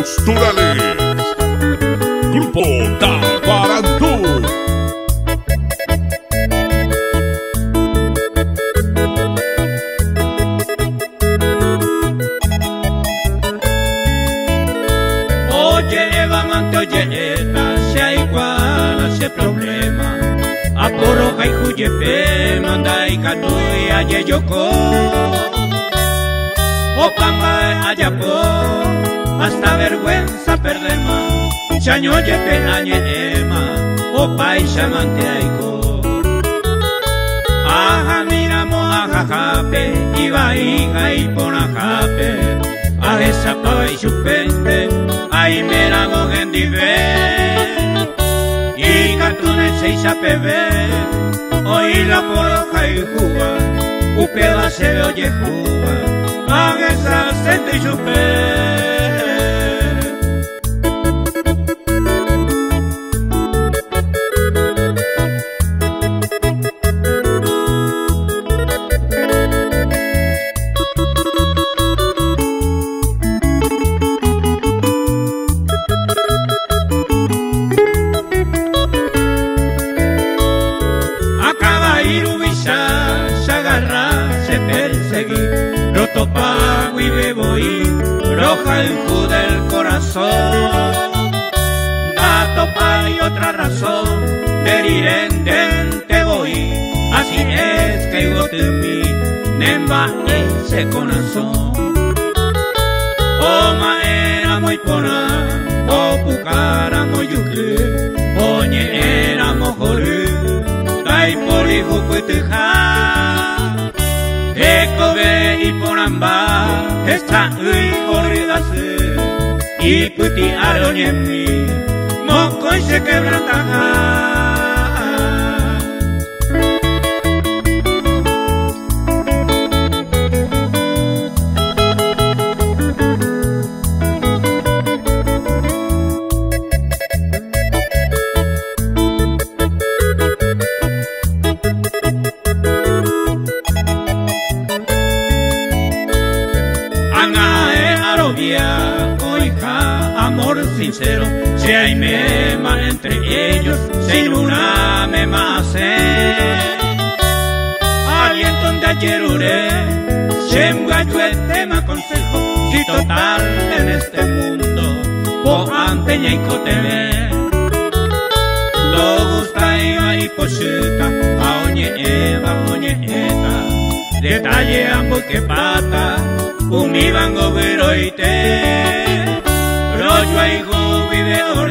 Posturales, Grupo Taparandú. Oye, Eva, amante, oye, Eva, sea igual a ese problema. A poroja y juyepe, manda y catuy, aye yoko. O pamba ayapo, hasta vergüenza perder más. Chaño ye penañe ema, o paisa mante aiko. Aja miramo aja jape, iba y pona jape. A esa pava y supente, ahí miramos en dive. Y cartones se isapebe, oí la poroja y juga, upeda se le oye juga. Esa sente y supe. Acaba irubisa, se agarra, se perseguir. Roto pago y bebo y roja el ju del corazón. Gato pa y otra razón, deriren te voy. Así es que yo te vi, nemba ese corazón. O maera muy pona, o pucara muy yucre, oñe era mojoré, dai por hijo cueteja. Ekobe y poramba, esta ui corridase, y puti aroñemi, moco y se quebranta. Amor sincero, si hay mema entre ellos, sin una mema aliento de ayer uré, semguayo el tema consejo, si total en este mundo, po anteña y cotele. Lo gusta iba y posita, a oñe eva, oñe eta, detalle ambos que pata, umiban gobero y te. Yo ahí go video